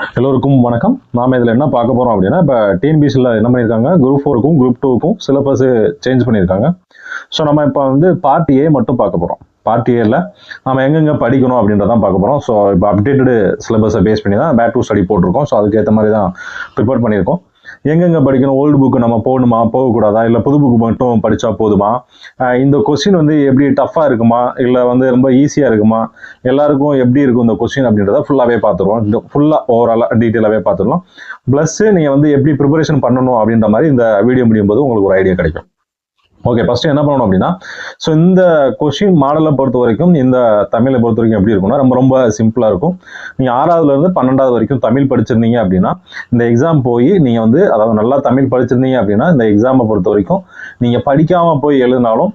எல்லோருக்கும் வணக்கம். நாம இதில் என்ன பார்க்க போகிறோம் அப்படின்னா, இப்போ டிஎன்பிசியில் என்ன பண்ணியிருக்காங்க, குரூப் 4க்கும் குரூப் 2க்கும் சிலபஸ் சேஞ்ச் பண்ணியிருக்காங்க. ஸோ நம்ம இப்போ வந்து பார்ட் ஏ மட்டும் பார்க்க போகிறோம். பார்ட் ஏல நம்ம எங்கெங்கே படிக்கணும் அப்படின்றதான் பார்க்க போகிறோம். ஸோ இப்போ அப்டேட்டடு சிலபஸை பேஸ் பண்ணி தான் பேக் டு ஸ்டடி போட்டிருக்கோம். ஸோ அதுக்கேற்ற மாதிரி தான் ப்ரிப்பேர் பண்ணியிருக்கோம். எங்கெங்கே படிக்கணும், ஓல்டு புக்கு நம்ம போகணுமா போகக்கூடாதா, இல்லை புது புக்கு மட்டும் படித்தா போதுமா, இந்த கொஸ்டின் வந்து எப்படி டஃப்பாக இருக்குமா இல்லை வந்து ரொம்ப ஈஸியாக இருக்குமா, எல்லாருக்கும் எப்படி இருக்கும் இந்த கொஸ்டின் அப்படின்றத ஃபுல்லாகவே பார்த்துருவோம். ஃபுல்லாக ஓவராலாக டீட்டெயிலாகவே பார்த்துடலாம். ப்ளஸ்ஸு நீங்கள் வந்து எப்படி ப்ரிப்பரேஷன் பண்ணணும் அப்படின்ற மாதிரி இந்த வீடியோ முடியும் போது உங்களுக்கு ஒரு ஐடியா கிடைக்கும். ஓகே, ஃபர்ஸ்ட் என்ன பண்ணணும் அப்படின்னா, ஸோ இந்த கொஸ்டின் மாடலை பொறுத்த வரைக்கும், இந்த தமிழை பொறுத்த வரைக்கும் எப்படி இருக்கும்னா ரொம்ப ரொம்ப சிம்பிளாக இருக்கும். நீங்கள் 6வதுலேருந்து 12வது வரைக்கும் தமிழ் படிச்சிருந்தீங்க அப்படின்னா, இந்த எக்ஸாம் போய் நீங்கள் வந்து அதாவது நல்லா தமிழ் படிச்சிருந்தீங்க அப்படின்னா, இந்த எக்ஸாமை பொறுத்த வரைக்கும் நீங்கள் படிக்காமல் போய் எழுதினாலும்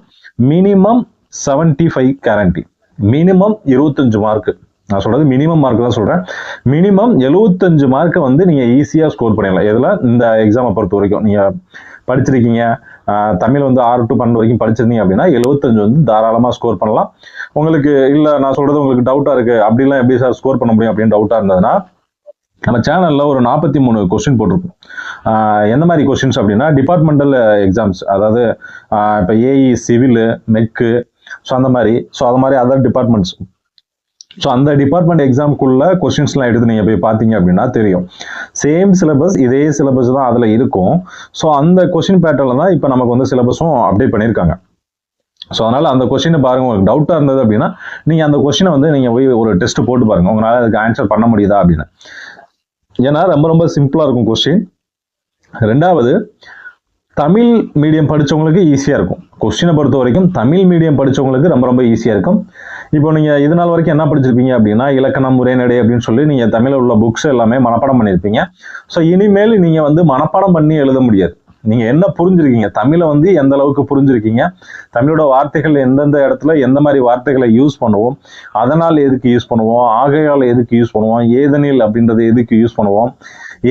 மினிமம் 75 கேரண்டி, மினிமம் 25 மார்க்கு. நான் சொல்றது மினிமம் மார்க் தான் சொல்றேன். மினிமம் 75 மார்க்கை வந்து நீங்க ஈஸியா ஸ்கோர் பண்ணிடலாம். எதுல இந்த எக்ஸாமை பொறுத்த வரைக்கும் நீங்க படிச்சிருக்கீங்க, தமிழ் வந்து 6 to 12 வரைக்கும் படிச்சிருந்தீங்க அப்படின்னா 75 வந்து தாராளமா ஸ்கோர் பண்ணலாம். உங்களுக்கு இல்ல நான் சொல்றது உங்களுக்கு டவுட்டா இருக்கு, அப்படிலாம் எப்படி சார் ஸ்கோர் பண்ண முடியும் அப்படின்னு டவுட்டா இருந்ததுன்னா, நம்ம சேனல்ல ஒரு 43 கொஸ்டின் போட்டிருக்கோம். எந்த மாதிரி கொஸ்டின்ஸ் அப்படின்னா, டிபார்ட்மெண்டல் எக்ஸாம்ஸ், அதாவது இப்போ ஏஇ, சிவில், மெக்கு, ஸோ அந்த மாதிரி, ஸோ அது மாதிரி அதர் டிபார்ட்மெண்ட்ஸ். ஸோ அந்த டிபார்ட்மெண்ட் எக்ஸாமுக்குள்ள கொஸ்டின்ஸ்லாம் எடுத்து நீங்கள் போய் பார்த்தீங்க அப்படின்னா தெரியும். சேம் சிலபஸ், இதே சிலபஸ் தான் அதில் இருக்கும். ஸோ அந்த கொஸ்டின் பேட்டர்ல தான் இப்போ நமக்கு வந்து சிலபஸும் அப்டேட் பண்ணியிருக்காங்க. ஸோ அதனால் அந்த கொஸ்டினை பாருங்கள். உங்களுக்கு டவுட்டாக இருந்தது அப்படின்னா நீங்கள் அந்த கொஸ்டினை வந்து நீங்கள் போய் ஒரு டெஸ்ட் போட்டு பாருங்கள், உங்களால் அதுக்கு ஆன்சர் பண்ண முடியுதா அப்படின்னு. ஏன்னா ரொம்ப ரொம்ப சிம்பிளாக இருக்கும் கொஸ்டின். ரெண்டாவது, தமிழ் மீடியம் படித்தவங்களுக்கு ஈஸியாக இருக்கும். கொஸ்டினை பொறுத்த வரைக்கும் தமிழ் மீடியம் படித்தவங்களுக்கு ரொம்ப ரொம்ப ஈஸியாக இருக்கும். இப்போ நீங்கள் இது நாள் வரைக்கும் என்ன படிச்சிருப்பீங்க அப்படின்னா, இலக்கணம், உரைநடை அப்படின்னு சொல்லி நீங்கள் தமிழில் உள்ள புக்ஸ் எல்லாமே மனப்பாடம் பண்ணியிருப்பீங்க. ஸோ இனிமேல் நீங்கள் வந்து மனப்பாடம் பண்ணி எழுத முடியாது. நீங்கள் என்ன புரிஞ்சிருக்கீங்க, தமிழை வந்து எந்த அளவுக்கு புரிஞ்சிருக்கீங்க, தமிழோட வார்த்தைகள் எந்தெந்த இடத்துல எந்த மாதிரி வார்த்தைகளை யூஸ் பண்ணுவோம், அதனால் எதுக்கு யூஸ் பண்ணுவோம், ஆகையால் எதுக்கு யூஸ் பண்ணுவோம், ஏதெனில் அப்படின்றது எதுக்கு யூஸ் பண்ணுவோம்,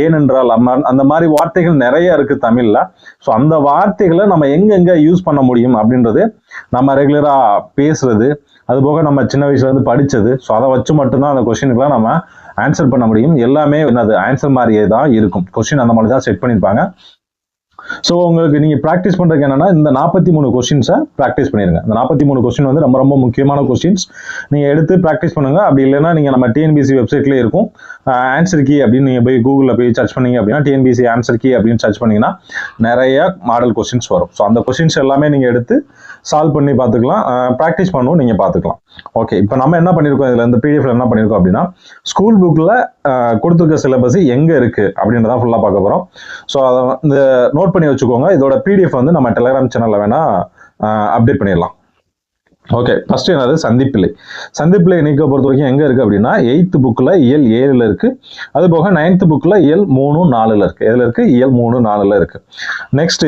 ஏனென்றால் அந்த மாதிரி வார்த்தைகள் நிறைய இருக்கு தமிழ்ல. ஸோ அந்த வார்த்தைகளை நம்ம எங்கெங்க யூஸ் பண்ண முடியும் அப்படின்றது, நம்ம ரெகுலரா பேசுறது, அது போக நம்ம சின்ன வயசுல இருந்து படிச்சது, ஸோ அதை வச்சு மட்டும்தான் அந்த கொஸ்டினுக்குலாம் நம்ம ஆன்சர் பண்ண முடியும். எல்லாமே என்னது ஆன்சர் மாதிரியே தான் இருக்கும். கொஸ்டின் அந்த மாதிரி தான் செட் பண்ணியிருப்பாங்க. ஸோ உங்களுக்கு நீங்க ப்ராக்டிஸ் பண்றதுக்கு என்னன்னா, இந்த 43 கொஸ்டின்ஸை ப்ராக்டிஸ் பண்ணிருங்க. இந்த 43 கொஸ்டின் வந்து ரொம்ப ரொம்ப முக்கியமான கொஸ்டின்ஸ். நீங்க எடுத்து ப்ராக்டிஸ் பண்ணுங்க. அப்படி இல்லைன்னா நீங்க நம்ம டிஎன்பிசி வெப்சைட்லேயே இருக்கும் ஆன்சர் கீ அப்படின்னு நீங்க போய் கூகுளில் போய் சர்ச் பண்ணீங்க அப்படின்னா, டிஎன்பிசி ஆன்சர் கீ அப்படின்னு சர்ச் பண்ணீங்கன்னா நிறைய மாடல் கொஸ்டின்ஸ் வரும். ஸோ அந்த கொஸ்டின்ஸ் எல்லாமே நீங்க எடுத்து சால்வ் பண்ணி பார்த்துக்கலாம். ப்ராக்டிஸ் பண்ணவும் நீங்க பார்த்துக்கலாம். ஓகே, இப்போ நம்ம என்ன பண்ணியிருக்கோம், இதில் இந்த பிடிஎஃப்ல என்ன பண்ணியிருக்கோம் அப்படின்னா, ஸ்கூல் புக்கில் கொடுத்துருக்க சிலபஸ் எங்கே இருக்கு அப்படின்றதான் ஃபுல்லாக பார்க்க போகிறோம். ஸோ அதை இந்த நோட் பண்ணி வச்சுக்கோங்க. இதோட பிடிஎஃப் வந்து நம்ம டெலிகிராம் சேனலில் வேணா அப்டேட் பண்ணிடலாம். ஓகே, ஃபர்ஸ்ட் என்னது, சந்திப்பிள்ளை. சந்திப்பிள்ளை இன்னைக்கு பொறுத்த வரைக்கும் எங்க இருக்கு அப்படின்னா, 8th புக்ல இயல் 7ல இருக்கு. அது போக 9th புக்ல இயல் 3, 4ல இருக்கு. எதுல இருக்கு, இயல் 3, 4ல இருக்கு. நெக்ஸ்ட்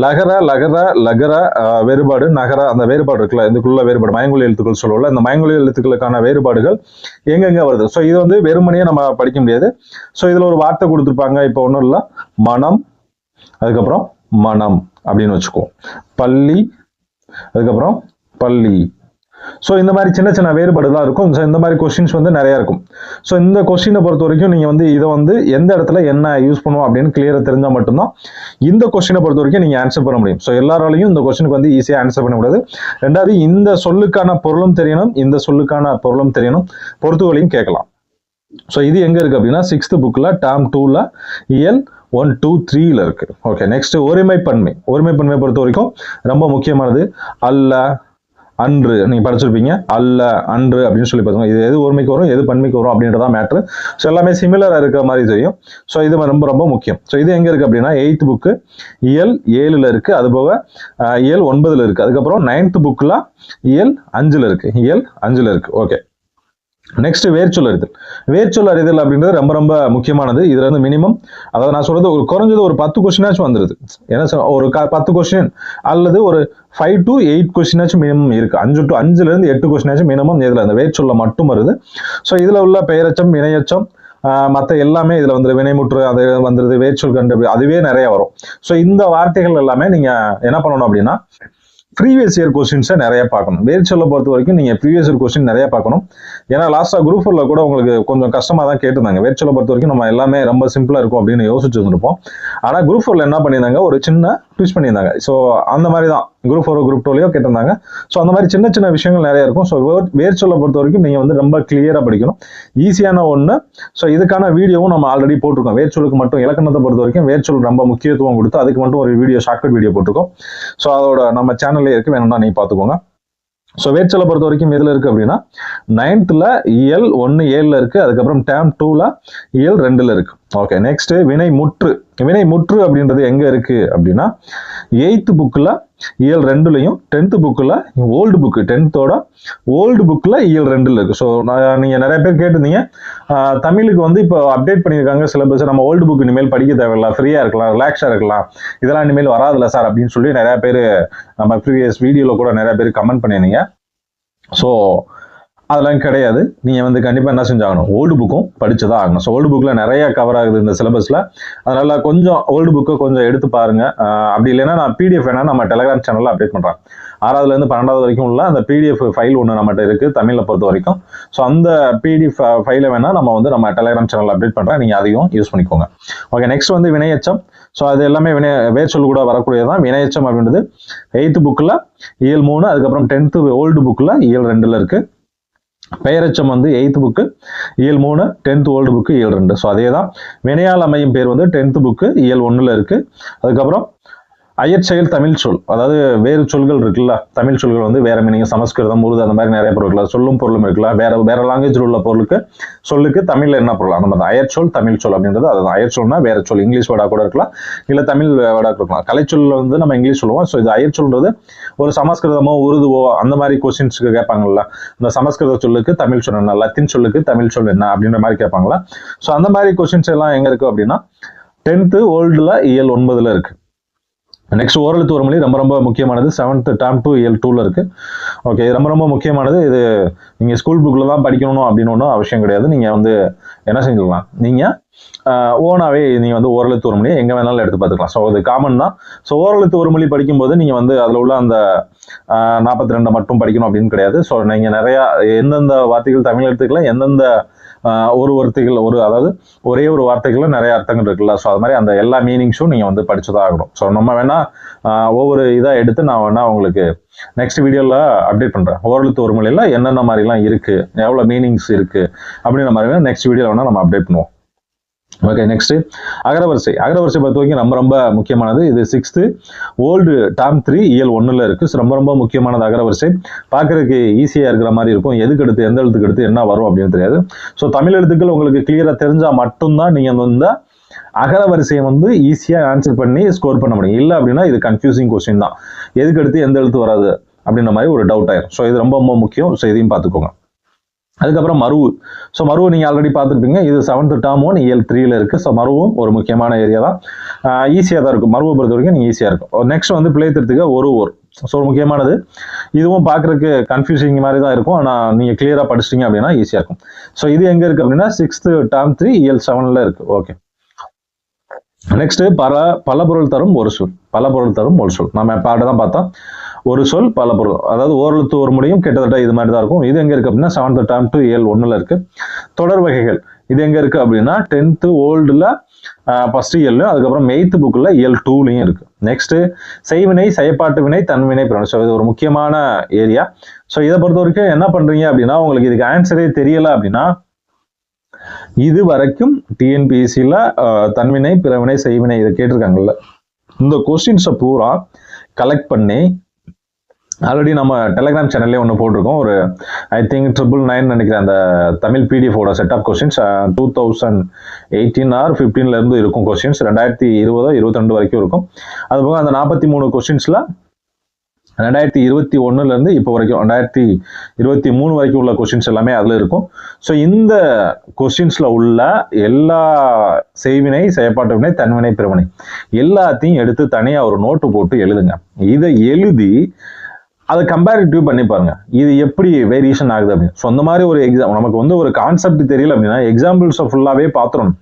லகர, லகர வேறுபாடு, நகர, அந்த வேறுபாடு இருக்குல்ல, இதுக்குள்ள வேறுபாடு மயங்கொலி எழுத்துக்கள் சொல்லுவோம்ல, இந்த மயங்கொலி எழுத்துக்களுக்கான வேறுபாடுகள் எங்கெங்க வருது. ஸோ இது வந்து வெறுமனையே நம்ம படிக்க முடியாது. ஸோ இதுல ஒரு வார்த்தை கொடுத்துருப்பாங்க. இப்போ ஒன்றும் இல்லை, மனம், அதுக்கப்புறம் மனம் அப்படின்னு வச்சுக்குவோம். பள்ளி, அதுக்கப்புறம் பள்ளி. ஸோ இந்த மாதிரி சின்ன சின்ன வேறுபாடுலாம் இருக்கும். ஸோ இந்த மாதிரி கொஸ்டின்ஸ் வந்து நிறைய இருக்கும். ஸோ இந்த கொஸ்டினை பொறுத்த வரைக்கும் நீங்கள் வந்து இதை வந்து எந்த இடத்துல என்ன யூஸ் பண்ணுவோம் அப்படின்னு கிளியராக தெரிஞ்சால் மட்டும்தான் இந்த கொஸ்டினை பொறுத்த வரைக்கும் நீங்கள் ஆன்சர் பண்ண முடியும். ஸோ எல்லாராலையும் இந்த கொஸ்டினுக்கு வந்து ஈஸியாக ஆன்சர் பண்ண முடியாது. ரெண்டாவது, இந்த சொல்லுக்கான பொருளும் தெரியணும், இந்த சொல்லுக்கான பொருளும் தெரியணும், பொறுத்துகளையும் கேட்கலாம். ஸோ இது எங்க இருக்கு அப்படின்னா, 6th புக்ல டேர்ம் 2ல இயல் 1, 2, 3ல இருக்கு. Okay, next ஒருமைப்பன்மை. ஒருமைப்பன்மையை பொறுத்த வரைக்கும் ரொம்ப முக்கியமானது அல்ல, அன்று. நீங்க படிச்சிருப்பீங்க, அல்ல, அன்று அப்படின்னு சொல்லி பாருங்க. இது எது ஒருமைக்கு வரும், எது பன்மைக்கு வரும் அப்படின்றதா மேட்ரு. ஸோ எல்லாமே சிமிலரா இருக்கிற மாதிரி தெரியும். ஸோ இது ரொம்ப ரொம்ப முக்கியம். ஸோ இது எங்க இருக்கு அப்படின்னா, 8th புக்கு இயல் 7ல இருக்கு. அது போக இயல் 9ல இருக்கு. அதுக்கப்புறம் 9th புக்ல இயல் 5ல இருக்கு. இயல் 5ல இருக்கு. ஓகே, நெக்ஸ்ட் வேர்ச்சொல் அறிதல். வேர்ச்சொல் அறிதல் அப்படின்றது ரொம்ப ரொம்ப முக்கியமானது. இதுல இருந்து மினிமம், அதாவது நான் சொல்றது ஒரு குறைஞ்சது ஒரு 10 கொஸ்டினாச்சும் வந்துருது. ஏன்னா ஒரு 10 கொஸ்டின் அல்லது ஒரு 5 to 8 கொஸ்டினாச்சும் மினிமம் இருக்கு. 5 to 8 கொஸ்டினாச்சும் மினிமம் இதுல அந்த வேர்ச்சொல்ல மட்டும் வருது. ஸோ இதுல உள்ள பெயரச்சம், வினையச்சம், மற்ற எல்லாமே இதுல வந்து வினைமுற்று அது வந்துருது, வேர்ச்சொல் கண்டு அதுவே நிறைய வரும். ஸோ இந்த வார்த்தைகள் எல்லாமே நீங்க என்ன பண்ணணும் அப்படின்னா, ப்ரீவியஸ் இயர் கொஸ்டின்ஸை நிறைய பார்க்கணும். வேர்ச்சொல்லை பொறுத்த வரைக்கும் நீங்கள் ப்ரீவியஸ் இயர் கொஸ்டின் நிறைய பார்க்கணும். ஏன்னா லாஸ்ட்டாக குரூப் 4ல கூட உங்களுக்கு கொஞ்சம் கஷ்டமாக தான் கேட்டிருந்தாங்க. வேர்ச்சொல்லை பொறுத்த வரைக்கும் நம்ம எல்லாமே ரொம்ப சிம்பிளாக இருக்கும் அப்படின்னு யோசிச்சு இருந்திருப்போம். ஆனால் குரூப் 4ல என்ன பண்ணியிருந்தாங்க, ஒரு சின்ன ட்விஸ்ட் பண்ணியிருந்தாங்க. ஸோ அந்த மாதிரி தான் குரூப் 4 குரூப் 2லயோ கேட்டிருந்தாங்க. ஸோ அந்த மாதிரி சின்ன சின்ன விஷயங்கள் நிறைய இருக்கும். ஸோ வேர்ச்சொல்லை பொறுத்த வரைக்கும் நீங்கள் வந்து ரொம்ப கிளியராக படிக்கணும், ஈஸியான ஒன்று. ஸோ இதுக்கான வீடியோவும் நம்ம ஆல்ரெடி போட்டிருக்கோம். வேர்ச்சொல்லுக்கு மட்டும் இலக்கணத்தை பொறுத்த வரைக்கும் வேர்ச்சொல் ரொம்ப முக்கியத்துவம் கொடுத்து அதுக்கு மட்டும் ஒரு வீடியோ, ஷார்ட்கட் வீடியோ போட்டிருக்கோம். ஸோ அதோட நம்ம சேனல்லே இருக்கு, வேணும்னா நீங்க பார்த்துக்கோங்க. ஸோ வேர்ச்சொல்லை பொறுத்த வரைக்கும் எதில் இருக்குது அப்படின்னா 9th இயல் 1 7ல் இருக்குது. அதுக்கப்புறம் டேர்ம் 2ல் இயல் 2ல் இருக்குது. ஓகே, நெக்ஸ்ட் வினைமுற்று. வினைமுற்று அப்படின்றது எங்கே இருக்குது அப்படின்னா 8th புக்கில் இயல் 2லையும் 10th புக்கில் ஓல்டு புக்கு 10th ஓல்டு புக்கில் இயல் 2ல் இருக்குது. ஸோ நீங்கள் நிறைய பேர் கேட்டிருந்தீங்க, தமிழுக்கு வந்து இப்போ அப்டேட் பண்ணியிருக்காங்க சிலபஸ், நம்ம ஓல்டு புக் இனிமேல் படிக்க தேவையில்ல, ஃப்ரீயாக இருக்கலாம், ரிலாக்ஸாக இருக்கலாம், இதெல்லாம் இனிமேல் வராதுல்ல சார் அப்படின்னு சொல்லி நிறைய பேர் நம்ம ப்ரீவியஸ் வீடியோவில் கூட நிறைய பேர் கமெண்ட் பண்ணியிருந்தீங்க. ஸோ அதெல்லாம் கிடையாது. நீங்கள் வந்து கண்டிப்பாக என்ன செஞ்சாகணும், ஓல்டு புக்கும் படிச்சுதான் ஆகணும். ஸோ ஓல்டு புக்கில் நிறைய கவர் ஆகுது இந்த சிலபஸில். அதனால கொஞ்சம் ஓல்டு புக்கை கொஞ்சம் எடுத்து பாருங்க. அப்படி இல்லைன்னா நான் பிடிஎஃப் வேணா நம்ம டெலிகிராம் சேனலில் அப்டேட் பண்ணுறேன். 6வதுலேருந்து 12வது வரைக்கும் உள்ள அந்த பிடிஎஃப் ஃபைல் ஒன்று நம்மகிட்ட இருக்குது தமிழை பொறுத்த வரைக்கும். ஸோ அந்த பிடிஎஃப் ஃபைலை வேணால் நம்ம டெலிகிராம் சேனலில் அப்டேட் பண்ணுறேன், நீங்கள் அதையும் யூஸ் பண்ணிக்கோங்க. ஓகே, நெக்ஸ்ட் வந்து வினையச்சம். ஸோ அது எல்லாமே வேர்ச்சொல் கூட வரக்கூடியதான். வினையச்சம் அப்படின்றது 8th புக்கில் இயல் 3, அதுக்கப்புறம் 10th ஓல்டு புக்கில் இயல் 2ல் இருக்குது. பெயரச்சம் வந்து 8th புக்கு இயல் 3, 10th ஓல்டு புக்கு இயல் 2. ஸோ அதே தான். வினையால் அமையும் பேர் வந்து 10th புக்கு இயல் 1ல் இருக்குது. அதுக்கப்புறம் அயற்செயல் தமிழ் சொல், அதாவது வேறு சொல்கள் இருக்குல்ல, தமிழ் சொல்கள் வந்து வேற மீனிங், சமஸ்கிருதம், உருது, அந்த மாதிரி நிறைய பொருள் இருக்குல்ல, சொல்லும் பொருளும் இருக்குல்ல, வேற லாங்குவேஜில் உள்ள பொருளுக்கு சொல்லுக்கு தமிழ்ல என்ன பொருள், அந்த மாதிரி அயற்சொல் தமிழ் சொல் அப்படின்றது அதுதான். அயற்சொல்னா வேற சொல், இங்கிலீஷ் வேர்டா கூட இருக்கலாம், இல்லை தமிழ் வேர்டா இருக்கலாம். கலைச்சொல்ல வந்து நம்ம இங்கிலீஷ் சொல்லுவோம். ஸோ இது அயற்சொல்ன்றது ஒரு சமஸ்கிருதமோ உருதுவோ அந்த மாதிரி கொஸ்டின்ஸுக்கு கேட்பாங்கல்ல, இந்த சமஸ்கிருத சொல்லுக்கு தமிழ் சொல் என்ன, லத்தீன் சொல்லுக்கு தமிழ் சொல் என்ன அப்படின்ற மாதிரி கேட்பாங்களா. ஸோ அந்த மாதிரி கொஸ்டின்ஸ் எல்லாம் எங்க இருக்கு அப்படின்னா 10th ஓல்டுல இயல் 9ல் இருக்கு. நெக்ஸ்ட் ஓரெழுத்து ஒரு மொழி ரொம்ப ரொம்ப முக்கியமானது. 7th டேர்ம் 2 இயல் 2ல் இருக்கு. ஓகே, ரொம்ப ரொம்ப முக்கியமானது. இது நீங்க ஸ்கூல் புக்கில் தான் படிக்கணும் அப்படின்னு ஒன்றும் அவசியம் கிடையாது. நீங்க வந்து என்ன செஞ்சுக்கலாம், நீங்க ஓனாவே நீங்க வந்து ஓரெழுத்து ஒரு மொழி எங்க வேணாலும் எடுத்து பார்த்துக்கலாம். ஸோ அது காமன் தான். ஸோ ஓரெழுத்து ஒரு மொழி படிக்கும்போது நீங்க வந்து அதில் உள்ள அந்த 42 மட்டும் படிக்கணும் அப்படின்னு கிடையாது. ஸோ நீங்க நிறைய எந்தெந்த வார்த்தைகள் தமிழ் எடுத்துக்கலாம், எந்தெந்த ஒரு வார்த்தைகள் அதாவது ஒரே ஒரு வார்த்தைகள்ல நிறைய அர்த்தங்கள் இருக்குல்ல. ஸோ அது மாதிரி அந்த எல்லா மீனிங்ஸும் நீங்க வந்து படிச்சுதான் ஆகணும். ஸோ நம்ம வேணா ஒவ்வொரு இதாக எடுத்து நான் வேணா உங்களுக்கு நெக்ஸ்ட் வீடியோல அப்டேட் பண்றேன். ஓரெழுத்து ஒரு மொழியில என்னென்ன மாதிரிலாம் இருக்கு, எவ்வளவு மீனிங்ஸ் இருக்கு அப்படின்ற மாதிரி நெக்ஸ்ட் வீடியோல வேணா நம்ம அப்டேட் பண்ணுவோம். Okay, next அகரவரிசை. அகரவரிசை பொறுத்த வரைக்கும் ரொம்ப ரொம்ப முக்கியமானது. இது 6th ஓல்டு டேர்ம் 3 இயல் 1ல் இருக்கு. ரொம்ப ரொம்ப முக்கியமானது அகரவரிசை. பார்க்கறதுக்கு ஈஸியா இருக்கிற மாதிரி இருக்கும். எதுக்கு எடுத்து எந்த எழுத்துக்கு எடுத்து என்ன வரும் அப்படின்னு தெரியாது. ஸோ தமிழ் எழுத்துக்கள் உங்களுக்கு கிளியரா தெரிஞ்சா மட்டும்தான் நீங்க இந்த அகரவரிசையை வந்து ஈஸியா ஆன்சர் பண்ணி ஸ்கோர் பண்ண முடியும். இல்லை அப்படின்னா இது கன்ஃபியூசிங் கொஸ்டின் தான். எதுக்கு எடுத்து எந்த எழுத்து வராது அப்படின்ற மாதிரி ஒரு டவுட் ஆயிரும். ஸோ இது ரொம்ப ரொம்ப முக்கியம். ஸோ இதையும் பார்த்துக்கோங்க. அதுக்கப்புறம் மருவு. ஸோ மருவு நீங்கள் ஆல்ரெடி பார்த்துருப்பீங்க. இது 7th டேர்ம் 1 இயல் 3ல் இருக்குது. ஸோ மருவும் ஒரு முக்கியமான ஏரியா தான். ஈஸியாக தான் இருக்கும். மருவை பொறுத்த வரைக்கும் நீங்கள் ஈஸியாக இருக்கும். நெக்ஸ்ட் வந்து பிழைத்திறத்துக்கு ஒரு ஓர். ஸோ முக்கியமானது. இதுவும் பார்க்குறதுக்கு கன்ஃபியூசிங் மாதிரி தான் இருக்கும். ஆனால் நீங்கள் கிளியராக படிச்சிட்டிங்க அப்படின்னா ஈஸியாக இருக்கும். ஸோ இது எங்கே இருக்குது அப்படின்னா 6th டேர்ம் 3 இயல் 7ல் இருக்குது. ஓகே, நெக்ஸ்ட் பல பொருள் தரும் ஒரு சொல். பல பொருள் தரும் ஒரு சொல் நம்ம பாட்டு தான் பார்த்தோம். ஒரு சொல் பல பொருள், அதாவது ஓரெழுத்து ஒரு மொழியும் கிட்டத்தட்ட இது மாதிரி தான் இருக்கும். இது எங்க இருக்கு அப்படின்னா 7th டேர்ம் 2 இயல் 1ல் இருக்கு. தொடர் வகைகள் இது எங்க இருக்கு அப்படின்னா 10th ஓல்டுல ஃபர்ஸ்ட் இயல்லையும் அதுக்கப்புறம் 8th புக்ல இயல் 2லையும் இருக்கு. நெக்ஸ்ட் செய்வினை, செயற்பாட்டு வினை, தன்வினை, பிறவினை. ஸோ இது ஒரு முக்கியமான ஏரியா. ஸோ இதை பொறுத்த வரைக்கும் என்ன பண்றீங்க அப்படின்னா, உங்களுக்கு இதுக்கு ஆன்சரே தெரியல அப்படின்னா, இது வரைக்கும் டிஎன்பிஎஸ்சியில் தன்வினை, பிறவினை, செய்வினை இதை கேட்டிருக்காங்கல்ல, இந்த கொஸ்டின்ஸை பூரா கலெக்ட் பண்ணி ஆல்ரெடி நம்ம டெலிகிராம் சேனல்லே ஒன்று போட்டிருக்கோம். ஒரு ஐ திங்க் 999 நினைக்கிறேன். அந்த தமிழ் பிடிஎஃபோட செட் ஆஃப் கொஸ்டின்ஸ் 2018 or 15ல இருந்து இருக்கும் கொஸ்டின்ஸ். 2020 22 வரைக்கும் இருக்கும். அது போக அந்த 43 கொஸ்டின்ஸ்ல 2021ல இருந்து இப்போ வரைக்கும் 2023 வரைக்கும் உள்ள கொஸ்டின்ஸ் எல்லாமே அதுல இருக்கும். ஸோ இந்த கொஸ்டின்ஸ்ல உள்ள எல்லா செய்வினை, செயற்பாட்டு வினை, தன்வினை, பிறவினை எல்லாத்தையும் எடுத்து தனியா ஒரு நோட்டு போட்டு எழுதுங்க. இதை எழுதி அதை கம்பேரிட்டிவ் பண்ணி பாருங்க, இது எப்படி வேரியேஷன் ஆகுது அப்படின்னு. ஸோ அந்த மாதிரி ஒரு எக்ஸாம் நமக்கு வந்து ஒரு கான்செப்ட் தெரியல அப்படின்னா எக்ஸாம்பிள்ஸை ஃபுல்லாவே பார்த்துடணும்.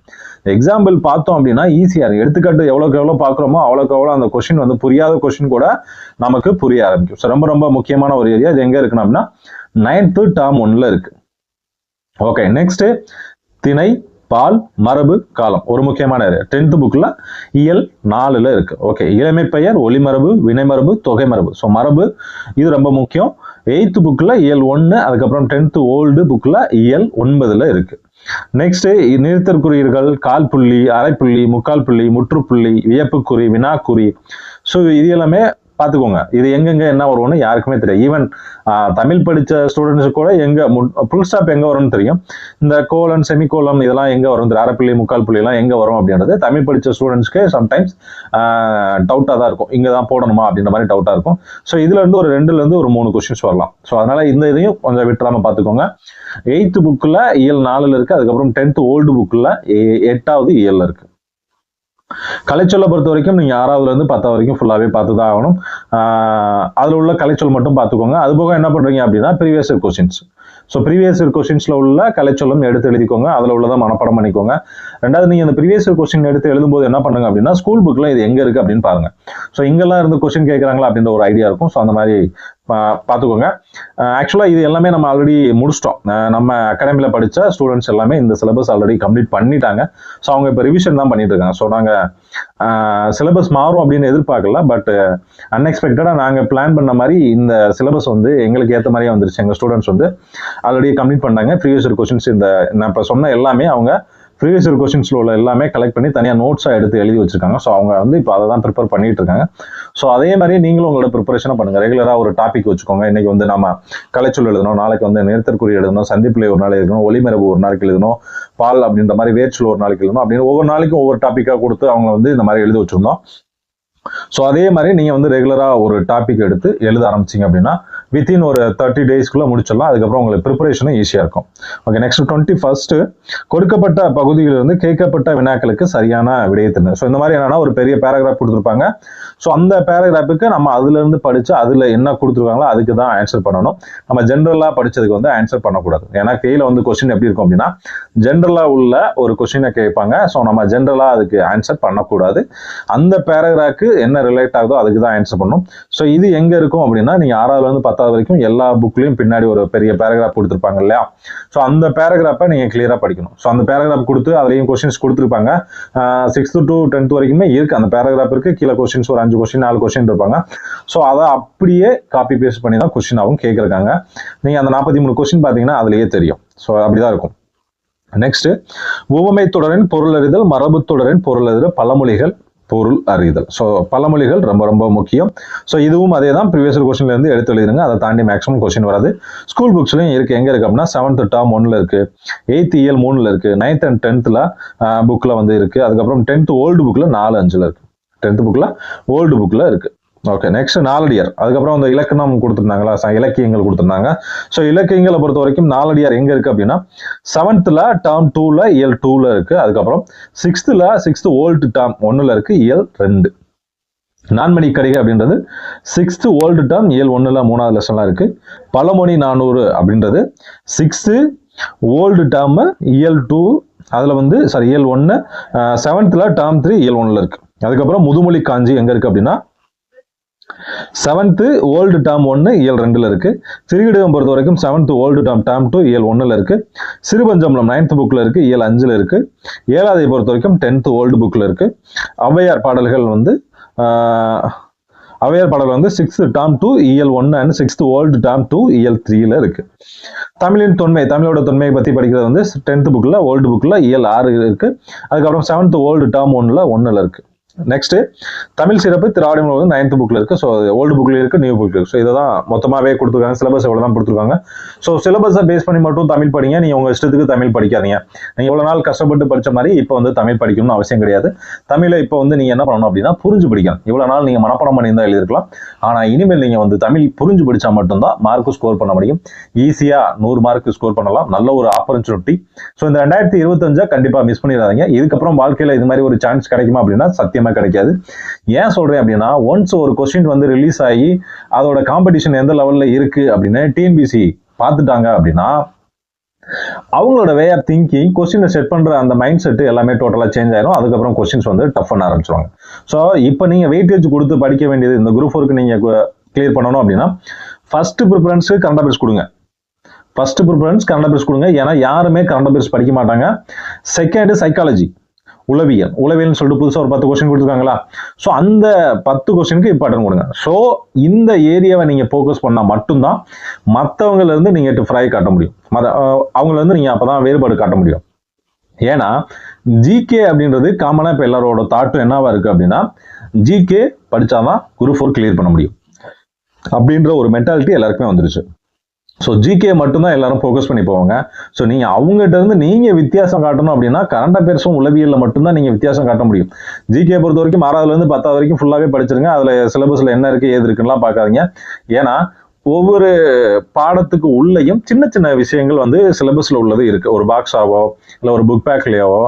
எக்ஸாம்பிள் பார்த்தோம் அப்படின்னா ஈஸியா இருக்கு. எடுத்துக்காட்டு எவ்வளவுக்கு எவ்வளவு பாக்குறோமோ அவ்வளவுக்கு எவ்வளவு அந்த கொஸ்டின் வந்து புரியாத கொஸ்டின் கூட நமக்கு புரிய ஆரம்பிக்கும். ரொம்ப ரொம்ப முக்கியமான ஒரு ஏரியா. இது எங்க இருக்குன்னா அப்படின்னா 9th டேர்ம் 1ல இருக்கு. ஓகே, நெக்ஸ்ட் திணை, பால், மரபு, காலம் ஒரு முக்கியமான 10th புக்ல இயல் 4ல இருக்கு. ஓகே, இளமை பெயர், ஒளிமரபு, வினைமரபு, தொகை மரபு. ஸோ மரபு இது ரொம்ப முக்கியம். 8th புக்ல இயல் 1, அதுக்கப்புறம் 10th ஓல்டு புக்ல இயல் 9ல இருக்கு. நெக்ஸ்ட் நிறுத்தற்குறியீர்கள், கால் புள்ளி, அரைப்புள்ளி, முக்கால் புள்ளி, முற்றுப்புள்ளி, வியப்புக்குறி, வினாக்குறி. ஸோ இது எல்லாமே பார்த்துக்கோங்க. இது எங்கெங்க என்ன வரும்னு யாருக்குமே தெரியும். ஈவன் தமிழ் படித்த ஸ்டூடெண்ட்ஸ் கூட எங்க ஃபுல் ஸ்டாப் எங்க வரும்னு தெரியும். இந்த கோலன், செமிகோலம் இதெல்லாம் எங்க வரும், அரைப்புள்ளி, முக்கால் புள்ளி எல்லாம் எங்க வரும் அப்படின்றது தமிழ் படித்த ஸ்டூடெண்ட்ஸ்க்கு சம்டைம்ஸ் டவுட்டா தான் இருக்கும். இங்க தான் போடணுமா அப்படின்ற மாதிரி டவுட்டா இருக்கும். ஸோ இதுல இருந்து ஒரு 2ல இருந்து ஒரு 3 கொஸ்டின்ஸ் வரலாம். ஸோ அதனால இந்த இதையும் கொஞ்சம் விட்டுறாம பார்த்துக்கோங்க. 8th புக்ல இயல் 4ல இருக்கு. அதுக்கப்புறம் 10th ஓல்டு புக்ல 8வது இயல்ல இருக்கு. கலைச்சொல்லை பொறுத்த வரைக்கும் நீங்க 6வதுல இருந்து 10வது வரைக்கும் ஃபுல்லாவே பார்த்துதான் ஆகணும். அதுல உள்ள கலைச்சொல் மட்டும் பார்த்துக்கோங்க. அது போக என்ன பண்றீங்க அப்படின்னா previous year questions. So previous year கொஸ்டின்ஸ்ல உள்ள கலைச்சொல்லும் எடுத்து எழுதிக்கோங்க. அதுல உள்ளதை மனப்பாடம் பண்ணிக்கோங்க. ரெண்டாவது, நீங்க அந்த ப்ரீவியஸ் இயர் கொஸ்டின் எடுத்து எழுதும்போது என்ன பண்ணுங்க அப்படின்னா ஸ்கூல் புக்ல இது எங்க இருக்கு அப்படின்னு பாருங்க. ஸோ இங்கெல்லாம் இருந்து கொஸ்டின் கேட்கறாங்களா அப்படின்ற ஒரு ஐடியா இருக்கும். ஸோ அந்த மாதிரி பார்த்துக்கோங்க. ஆக்சுவலா இது எல்லாமே நம்ம ஆல்ரெடி முடிச்சிட்டோம். நம்ம அகாடமியில படிச்ச ஸ்டூடெண்ட்ஸ் எல்லாமே இந்த சிலபஸ் ஆல்ரெடி கம்ப்ளீட் பண்ணிட்டாங்க. ஸோ அவங்க இப்போ ரிவிஷன் தான் பண்ணிட்டு இருக்காங்க. ஸோ நாங்க சிலபஸ் மாறும் அப்படின்னு எதிர்பார்க்கல. பட் அன்எக்ஸ்பெக்டடா நாங்க பிளான் பண்ண மாதிரி இந்த சிலபஸ் வந்து எங்களுக்கு ஏற்ற மாதிரியே வந்துருச்சு. எங்க ஸ்டூடெண்ட்ஸ் வந்து ஆல்ரெடி கம்ப்ளீட் பண்ணாங்க. ப்ரீவியஸ் இயர் கொஸ்டின்ஸ் இந்த நான் இப்போ சொன்ன எல்லாமே அவங்க ப்ரீவியஸ் இயர் கொஸ்டின்ஸ்ல உள்ள எல்லாமே கலெக்ட் பண்ணி தனியாக நோட்ஸாக எடுத்து எழுதி வச்சிருக்காங்க. ஸோ அவங்க வந்து இப்போ அதை தான் ப்ரிப்பேர் பண்ணிட்டு இருக்காங்க. ஸோ அதே மாதிரி நீங்களும் உங்களோட ப்ரிப்பரேஷனை பண்ணுங்க. ரெகுலராக ஒரு டாபிக் வச்சுக்கோங்க. இன்னைக்கு வந்து நம்ம கலைச்சொல் எழுதணும், நாளைக்கு வந்து நிறுத்தற்குறி எழுதணும், சந்திப்பிள்ளை ஒரு நாள் எழுதணும், ஒளிமரபு ஒரு நாளைக்கு எழுதணும், பால் அப்படின்ற மாதிரி வேர்ச்சொல் ஒரு நாளைக்கு எழுதணும் அப்படின்னு ஒவ்வொரு நாளைக்கும் ஒவ்வொரு டாப்பிக்காக கொடுத்து அவங்க வந்து இந்த மாதிரி எழுதி வச்சிருந்தோம். ஸோ அதே மாதிரி நீங்க வந்து ரெகுலரா ஒரு டாபிக் எடுத்து எழுத ஆரம்பிச்சிங்க அப்படின்னா வித்தின் ஒரு 30 டேஸ்க்குள்ள முடிச்சிடலாம். அதுக்கப்புறம் உங்களுக்கு ப்ரிப்பரேஷனும் ஈஸியா இருக்கும். ஓகே, நெக்ஸ்ட் 21st கொடுக்கப்பட்ட பகுதியிலிருந்து கேட்கப்பட்ட வினாக்களுக்கு சரியான விடையை தருங்க. ஸோ இந்த மாதிரி என்னன்னா ஒரு பெரிய பேராகிராஃப் கொடுத்துருப்பாங்க. ஸோ அந்த பேராகிராஃபுக்கு நம்ம அதுல இருந்து படிச்சு அதுல என்ன கொடுத்துருக்காங்களோ அதுக்கு தான் ஆன்சர் பண்ணணும். நம்ம ஜென்ரலா படிச்சதுக்கு வந்து ஆன்சர் பண்ணக்கூடாது. ஏன்னா கையில வந்து கொஸ்டின் எப்படி இருக்கும் அப்படின்னா ஜென்ரலா உள்ள ஒரு கொஸ்டினை கேட்பாங்க. ஸோ நம்ம ஜென்ரலா அதுக்கு ஆன்சர் பண்ணக்கூடாது. அந்த பேராகிராஃபுக்கு என்ன ரிலேட் ஆகுதோ அதுக்கு தான் ஆன்சர் பண்ணணும். ஸோ இது எங்க இருக்கும் அப்படின்னா நீங்க 6வதுல இருந்து 10வது வரைக்கும் எல்லா புக்லயும் பின்னாடி ஒரு பெரிய பேராகிராஃப் கொடுத்துருப்பாங்க இல்லையா? ஸோ அந்த பேராகிராஃபை நீங்க கிளியரா படிக்கணும். ஸோ அந்த பேராகிராஃப் கொடுத்து அதுலயும் கொஸ்டின்ஸ் கொடுத்துருப்பாங்க. 6th to 10th வரைக்குமே இருக்கு அந்த பேராகிராஃப் இருக்கு. கீழே கொஸ்டின்ஸ் ஒரு 5 கொஸ்டின் 4 கொஸ்டின் இருப்பாங்க. ஸோ அதை அப்படியே காப்பி பேஸ்ட் பண்ணி தான் கொஸ்டினாகவும் கேட்கறாங்க. நீங்க அந்த 43 கொஸ்டின் பாத்தீங்கன்னா அதுலயே தெரியும். ஸோ அப்படிதான் இருக்கும். நெக்ஸ்ட், உவமை தொடரின் பொருள் அறிதல், மரபு தொடரின் பொருள் அறிதல், பழமொழிகள் பொருள் அறிதல். ஸோ பழமொழிகள் ரொம்ப ரொம்ப முக்கியம். ஸோ இதுவும் அதே தான் ப்ரீவியஸ் கொஸ்டின்ல இருந்து எடுத்து எழுதுங்க. அதை தாண்டி மேக்ஸிமம் கொஸ்டின் வராது. ஸ்கூல் புக்ஸ்லையும் இருக்கு. எங்க இருக்கு அப்படின்னா 7th டேர்ம் 1ல இருக்கு, 8th இயல் 3ல இருக்கு, 9th and 10th புக்ல வந்து இருக்கு. அதுக்கப்புறம் 10th ஓல்டு புக்ல 4-5ல இருக்கு. 10th புக்ல ஓல்டு புக்ல இருக்கு. Okay, next Naladiyar. அதுக்கப்புறம் அந்த இலக்கணம் கொடுத்துருந்தாங்களா, இலக்கியங்கள் கொடுத்துருந்தாங்க. ஸோ இலக்கியங்களை பொறுத்த வரைக்கும் நாலடியார் எங்க இருக்கு அப்படின்னா 7th டேர்ம் 2ல இயல் 2ல இருக்கு. அதுக்கப்புறம் 6th ஓல்டு டேர்ம் 1ல இருக்கு, இயல் 2. நான்மணி கடிகை அப்படின்றது 6th ஓல்டு டேர்ம் இயல் 1ல 3வது லெசன்லாம் இருக்கு. பழமொழி 400 அப்படின்றது 6th ஓல்டு டேர்ம் இயல் 2 அதுல வந்து இயல் 1 7th டேர்ம் 3 இயல் 1ல இருக்கு. அதுக்கப்புறம் முதுமொழி காஞ்சி எங்க இருக்கு அப்படின்னா 7th ஓல்டு டேர்ம் 1 இயல் 2ல இருக்கு. சிறுகிடகம் பொறுத்த வரைக்கும் 7th ஓல்டு டேர்ம் 2 இயல் 1ல இருக்கு. சிறுபஞ்சம்பலம் 9th புக்ல இருக்கு, இயல் 5ல இருக்கு. ஏழாவதை பொறுத்த வரைக்கும் 10th ஓல்டு புக்ல இருக்கு. ஔவையார் பாடல்கள் வந்து 6th டேர்ம் 2 இயல் 1 and 6th ஓல்டு டேர்ம் 2 இயல் 3ல இருக்கு. தமிழின் தொன்மை, தமிழோட தொன்மையை பத்தி படிக்கிறது வந்து 10th புக்ல ஓல்டு புக்ல இயல் 6 இருக்கு. அதுக்கப்புறம் 7th ஓல்டு டேர்ம் 1ல இருக்கு. நெக்ஸ்ட், தமிழ் சிறப்பு திராவிட மொழி 9th புக்ல இருக்கு. ஸோ ஓல்டு புக்ல இருக்கு, நியூ புக்ல இருக்கு. ஸோ இதை தான் மொத்தமாவே கொடுத்துருக்காங்க. சிலபஸ் எவ்வளவு தான் கொடுத்துருக்காங்க. ஸோ சிலபஸை பேஸ் பண்ணி மட்டும் தமிழ் படிங்க. நீங்க உங்க இஷ்டத்துக்கு தமிழ் படிக்காதீங்க. நீங்க இவ்வளவு நாள் கஷ்டப்பட்டு படிச்ச மாதிரி இப்போ வந்து தமிழ் படிக்கணும்னு அவசியம் கிடையாது. தமிழை இப்போ வந்து நீங்க என்ன பண்ணணும் அப்படின்னா புரிஞ்சு படிக்கணும். இவ்வளவு நாள் நீங்க மனப்பாடம் பண்ணி தான் எழுதிருக்கலாம். ஆனா இனிமேல் நீங்க வந்து தமிழ் புரிஞ்சு படிச்சா மட்டும்தான் மார்க் ஸ்கோர் பண்ண முடியும். ஈஸியா 100 மார்க் ஸ்கோர் பண்ணலாம். நல்ல ஒரு ஆப்பர்ச்சுனிட்டி. ஸோ இந்த 2025 கண்டிப்பா மிஸ் பண்ணிடாதீங்க. இதுக்கப்புறம் வாழ்க்கையில இது மாதிரி ஒரு சான்ஸ் கிடைக்குமா அப்படின்னா சத்தியமா கிடைக்காது. ஏன் சொல்றேன் அப்படின்னா ஒன்ஸ் ஒரு கொஸ்டின் வந்து ரிலீஸ் ஆகி அதோட காம்படிஷன் எந்த லெவல்ல இருக்கு அப்படின்னு டிஎன்பிசி பார்த்துட்டாங்க அப்படின்னா அவங்களோட வே ஆஃப் திங்கிங், கொஸ்டினை செட் பண்ற அந்த மைண்ட் செட் எல்லாமே டோட்டலாக சேஞ்ச் ஆயிரும். அதுக்கப்புறம் கொஸ்டின்ஸ் வந்து டஃப் பண்ண ஆரம்பிச்சிருவாங்க. ஸோ இப்போ நீங்கள் வெயிட்டேஜ் கொடுத்து படிக்க வேண்டியது, இந்த குரூப் 4க்கு நீங்கள் கிளியர் பண்ணணும் அப்படின்னா ஃபர்ஸ்ட் ப்ரிஃபரன்ஸ் கரண்ட் அஃபேர்ஸ் கொடுங்க. ஃபர்ஸ்ட் ப்ரிஃபரன்ஸ் கரண்ட் அஃபேர்ஸ் கொடுங்க. ஏன்னா யாருமே கரண்ட் அஃபேர்ஸ் படிக்க மாட்டாங்க. செகண்ட் சைக்காலஜி, உளவியல்னு சொல்லிட்டு புதுசாக ஒரு 10 கொஸ்டின் கொடுத்துருக்காங்களா, ஸோ அந்த 10 கொஸ்டினுக்கு இம்பார்ட்டன்ட் கொடுங்க. ஸோ இந்த ஏரியாவை நீங்கள் ஃபோக்கஸ் பண்ணால் மட்டும்தான் மற்றவங்கள இருந்து நீங்கள் டிஃபராகி காட்ட முடியும். அவங்கள இருந்து நீங்கள் அப்போ தான் வேறுபாடு காட்ட முடியும். ஏன்னா ஜிகே அப்படின்றது காமனாக இப்போ எல்லாரோட தாட்டும் என்னவா இருக்குது அப்படின்னா, ஜிகே படித்தாதான் குரூப் 4 கிளியர் பண்ண முடியும் அப்படின்ற ஒரு மென்டாலிட்டி எல்லாருக்குமே வந்துருச்சு. ஸோ ஜிகே மட்டும்தான் எல்லாரும் ஃபோக்கஸ் பண்ணி போவாங்க. ஸோ நீங்கள் அவங்ககிட்ட இருந்து நீங்கள் வித்தியாசம் காட்டணும் அப்படின்னா கரண்ட் அஃபேர்ஸும் உளவியலில் மட்டும்தான் நீங்கள் வித்தியாசம் காட்ட முடியும். ஜிகே பொறுத்த வரைக்கும் 6வதுலேருந்து 10வது வரைக்கும் ஃபுல்லாகவே படிச்சிருங்க. அதில் சிலபஸில் என்ன இருக்குது ஏது இருக்குன்னுலாம் பார்க்காதீங்க. ஏன்னா ஒவ்வொரு பாடத்துக்கு உள்ளேயும் சின்ன சின்ன விஷயங்கள் வந்து சிலபஸில் உள்ளது இருக்குது. ஒரு பாக்ஸாவோ இல்லை ஒரு புக் பேக்லேயாவோ,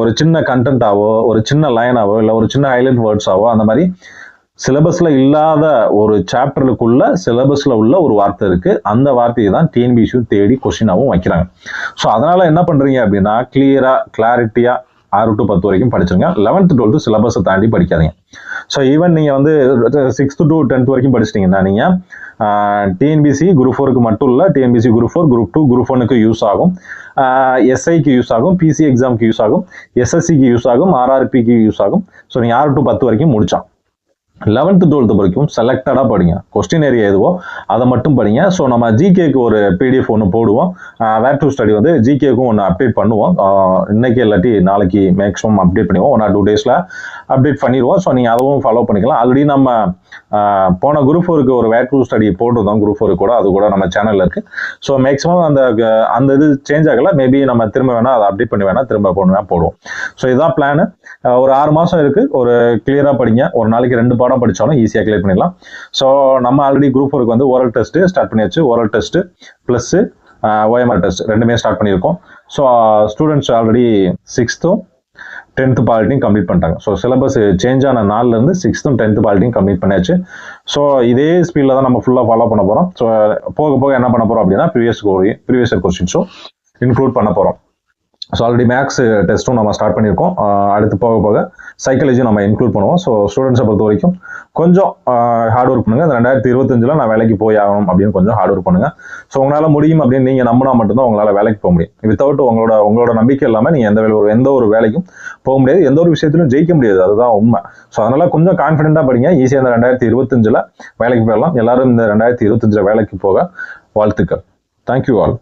ஒரு சின்ன கண்டென்ட்டாவோ, ஒரு சின்ன லைனாவோ, இல்லை ஒரு சின்ன ஹைலைட் வேர்ட்ஸாவோ, அந்த மாதிரி சிலபஸ்ல இல்லாத ஒரு சாப்டருக்குள்ள சிலபஸ்ல உள்ள ஒரு வார்த்தை இருக்கு. அந்த வார்த்தையை தான் டிஎன்பிஎஸ்சி தேடி கொஸ்டினாவும் வைக்கிறாங்க. ஸோ அதனால என்ன பண்றீங்க அப்படின்னா கிளாரிட்டியா 6 to 10 வரைக்கும் படிச்சுங்க. 11th 12th சிலபஸை தாண்டி படிக்காதீங்க. ஸோ ஈவன் நீங்க வந்து 6th to 10th வரைக்கும் படிச்சிட்டீங்கன்னா நீங்க டிஎன்பிஎஸ்சி குரூப் 4க்கு மட்டும் இல்லை, டிஎன்பிஎஸ்சி குரூப் 4, குரூப் 2, குரூப் 1க்கு யூஸ் ஆகும், எஸ்ஐக்கு யூஸ் ஆகும், பிசி எக்ஸாமுக்கு யூஸ் ஆகும், எஸ்எஸ்சிக்கு யூஸ் ஆகும், ஆர்ஆர்பிக்கு யூஸ் ஆகும். ஸோ நீங்க 6 to 10 வரைக்கும் முடிச்சான். 11th 12th வரைக்கும் செலக்டடாக படிங்க. கொஸ்டின் ஏரியா எதுவோ அதை மட்டும் படிங்க. ஸோ நம்ம ஜிகேக்கு ஒரு பிடிஎஃப் ஒன்று போடுவோம். வேர் டு ஸ்டடி வந்து ஜிகேக்கும் ஒன்று அப்டேட் பண்ணுவோம். இன்னைக்கு இல்லாட்டி நாளைக்கு மேக்ஸிமம் அப்டேட் பண்ணிடுவோம். 1 or 2 days அப்டேட் பண்ணிடுவோம். ஸோ நீங்கள் அதுவும் ஃபாலோ பண்ணிக்கலாம். ஆல்ரெடி நம்ம போன குரூப் 4க்கு ஒரு வேர் டு ஸ்டடி போட்டிருந்தோம். குரூப் 4 கூட அது கூட நம்ம சேனலில் இருக்குது. ஸோ மேக்ஸிமம் அந்த இது சேஞ்ச் ஆகலை. மேபி நம்ம திரும்ப வேணால் அதை அப்டேட் பண்ணி வேணால் திரும்ப போடுவோம். ஸோ இதுதான் பிளான். ஒரு 6 மாதம் இருக்குது. ஒரு கிளியராக படிங்க. ஒரு நாளைக்கு 2 பாடம் படித்தாலும் ஈஸியாக கிளியர் பண்ணிடலாம். ஸோ நம்ம ஆல்ரெடி குரூப் 4க்கு வந்து ஓரல் டெஸ்ட் ஸ்டார்ட் பண்ணியாச்சு. Oral test plus OMR test ரெண்டுமே ஸ்டார்ட் பண்ணியிருக்கோம். So students already 6th 10th பாலிட்டியும் கம்ப்ளீட் பண்ணிட்டாங்க. ஸோ சிலபஸ் சேஞ்ச் ஆன நாள்லேருந்து 6th 10th பாலிட்டியும் கம்ப்ளீட் பண்ணியாச்சு. ஸோ இதே ஸ்பீடில் தான் நம்ம ஃபுல்லாக ஃபாலோ பண்ண போகிறோம். ஸோ போக போக என்ன பண்ண போகிறோம் அப்படின்னா ப்ரீவியஸ் இயர் கொஸ்டின்ஸும் இன்க்ளூட் பண்ண போகிறோம். ஸோ ஆல்ரெடி மேக்ஸ் டெஸ்ட்டும் நம்ம ஸ்டார்ட் பண்ணியிருக்கோம். அடுத்து போக போக சைக்காலஜியும் நம்ம இன்க்ளூட் பண்ணுவோம். ஸோ ஸ்டூடெண்ட்ஸை பொறுத்த வரைக்கும் கொஞ்சம் ஹார்ட் ஒர்க் பண்ணுங்கள். இந்த 2025 நான் வேலைக்கு போய் ஆகணும் அப்படின்னு கொஞ்சம் ஹார்ட் ஒர்க் பண்ணுங்கள். ஸோ உங்களால் முடியும் அப்படின்னு நீங்கள் நம்பினா மட்டும்தான் உங்களால் வேலைக்கு போக முடியும். வித்தவுட் உங்களோட நம்பிக்கை இல்லாமல் நீங்கள் எந்த ஒரு வேலைக்கும் போக முடியாது. எந்த ஒரு விஷயத்திலும் ஜெயிக்க முடியாது. அதுதான் உண்மை. ஸோ அதனால் கொஞ்சம் கான்ஃபிடென்ட்டாக படிங்க. ஈஸியாக இந்த 2025 வேலைக்கு போயிடலாம். எல்லாரும் இந்த 2025 வேலைக்கு போக வாழ்த்துக்கள். Thank you all.